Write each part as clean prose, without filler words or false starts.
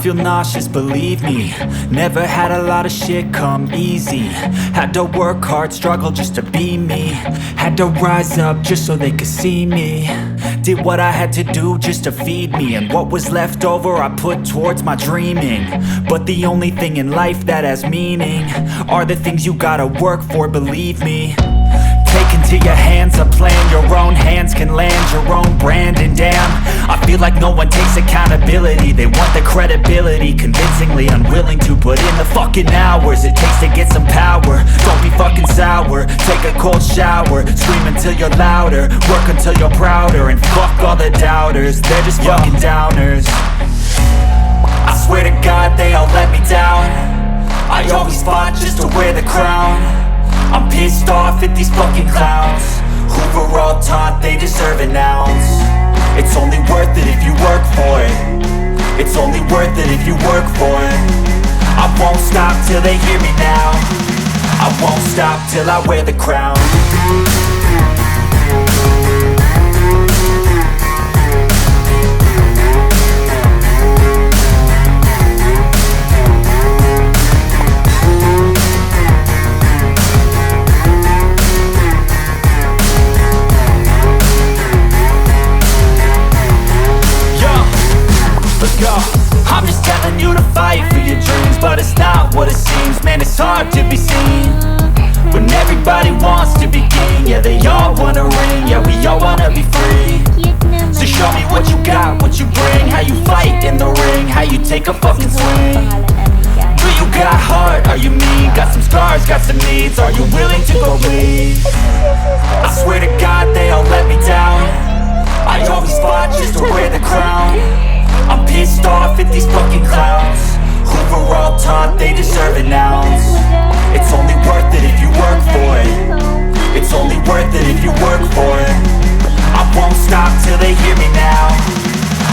feel nauseous, believe me. Never had a lot of shit come easy. Had to work hard, struggle just to be me. Had to rise up just so they could see me. Did what I had to do just to feed me, and what was left over I put towards my dreaming. But the only thing in life that has meaning are the things you gotta work for, believe me. Take into your hands a plan, your own hands can land your own brand. And damn, I feel like no one takes accountability. They want the credibility, convincingly unwilling to put in the fucking hours it takes to get some power. Don't be fucking sour, take a cold shower. Scream until you're louder, work until you're prouder. And fuck all the doubters, they're just fucking downers. I swear to God they all let me down. I always fought just to wear the crown. I'm pissed off at these fucking clowns who were all taught they deserve an ounce. It's only worth it if you work for it. It's only worth it if you work for it. I won't stop till they hear me now. I won't stop till I wear the crown. I'm just telling you to fight for your dreams, but it's not what it seems. Man, it's hard to be seen when everybody wants to be king. Yeah, they all wanna ring, yeah, we all wanna be free. So show me what you got, what you bring, how you fight in the ring, how you take a fucking swing. Do you got heart, are you mean? Got some scars, got some needs, are you willing to go bleed? I swear to God they all let me down. I always fought just to wear the crown. I'm pissed off at these fucking clowns who were all taught they deserve an ounce. It's only worth it if you work for it. It's only worth it if you work for it. I won't stop till they hear me now.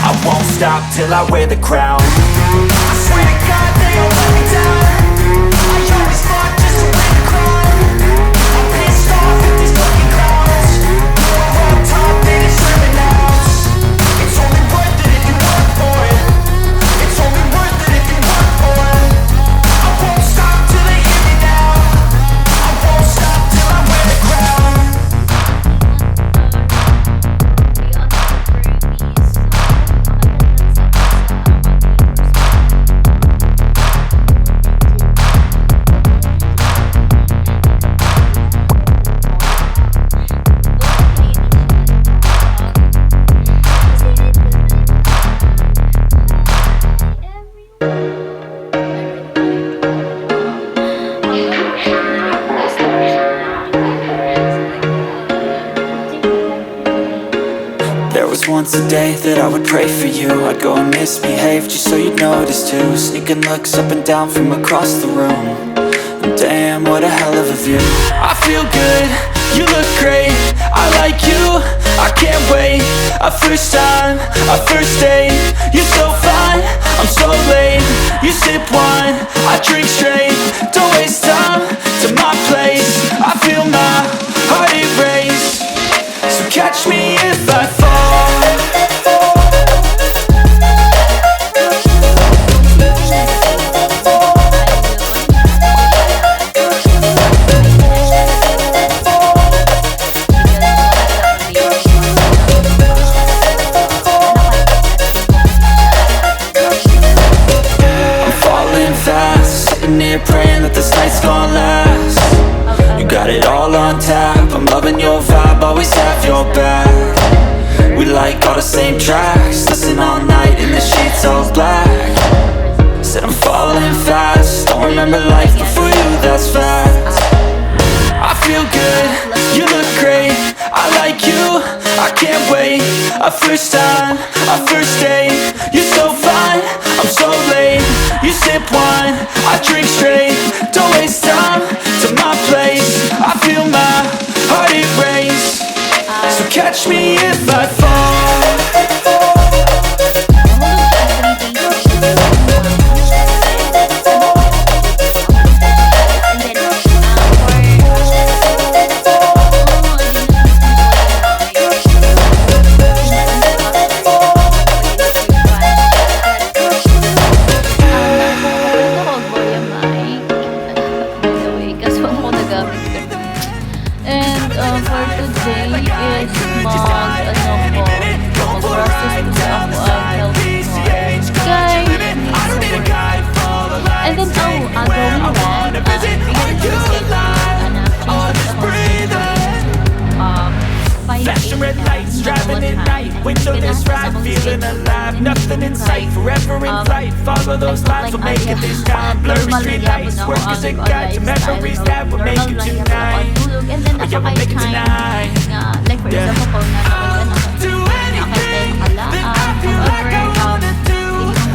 I won't stop till I wear the crown. I swear to God they all let me down. I always fought just to wear the crown. I'm pissed off at these fucking clowns who were all taught they deserve an ounce. It's only worth it if you work for it. It's only worth it if you work for it. I won't stop till they hear me now. I won't stop till I wear the crown. Once a day that I would pray for you. I'd go and misbehave just so you'd notice too. Sneaking looks up and down from across the room. And damn, what a hell of a view. I feel good, you look great, I like you, I can't wait. A first time, a first date. You're so fine, I'm so late. You sip wine, I drink straight. Don't waste time to my place. I feel my heart erase. So catch me if I fall. Praying that this night's gonna last. You got it all on tap, I'm loving your vibe, always have your back. We like all the same tracks, listen all night in the sheets all black. Said I'm falling fast, don't remember life before you, that's fact. I feel good, you look great, I like you, I can't wait. A first time, a first date. You're so fine, I'm so late. You sip wine, I drink straight. Don't waste time to my place. I feel my heart erase. So catch me if I fall. So this ride, feeling alive, nothing in sight, forever in flight. Follow those lines, we'll make it this time. Blurry street lights, work as a guide to memories that we'll make it tonight. And then Yeah, we'll make it tonight. Like for example po na Do anything that I feel like I wanna do.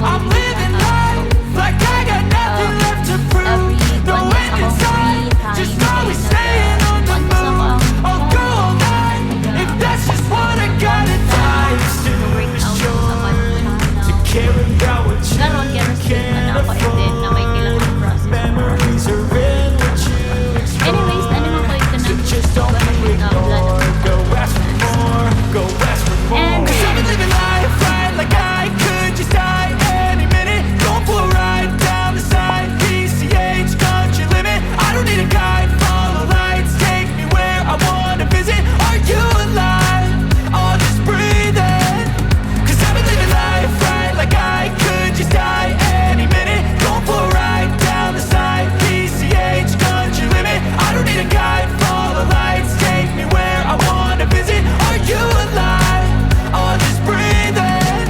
I'm living life like I got nothing left to prove. No end in sight, just always staying on the move. I'll go all night if that's just what I gotta die. To shore, to care about what you can't afford. Memories are in what you explore. Anyways, ano mo po ito So just don't be ignored. Go ask for more. Go ask for more. And 'Cause I've been living life right like I could just die any minute. Going for a ride down the side. PCH country limit. I don't need a guide. Follow lights. Take me where I wanna visit. Are you alive? Or just breathing? 'Cause I've been living life right like I could just die any minute. Going for a ride down the side. PCH country limit. I don't need a guide. Follow lights. Take me where I wanna visit. Are you alive? Or just breathing?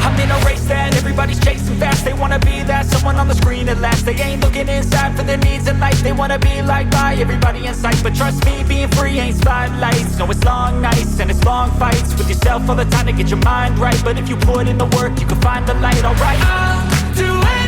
I'm in a race that everybody's chasing fast. They wanna be that someone on the screen at last. They ain't looking inside for their needs in life. They wanna be liked by everybody in sight. But trust me, being free ain't spotlights. No, it's long nights and it's long fights with yourself all the time to get your mind right. But if you put in the work, you can find the light, alright? I'll do it.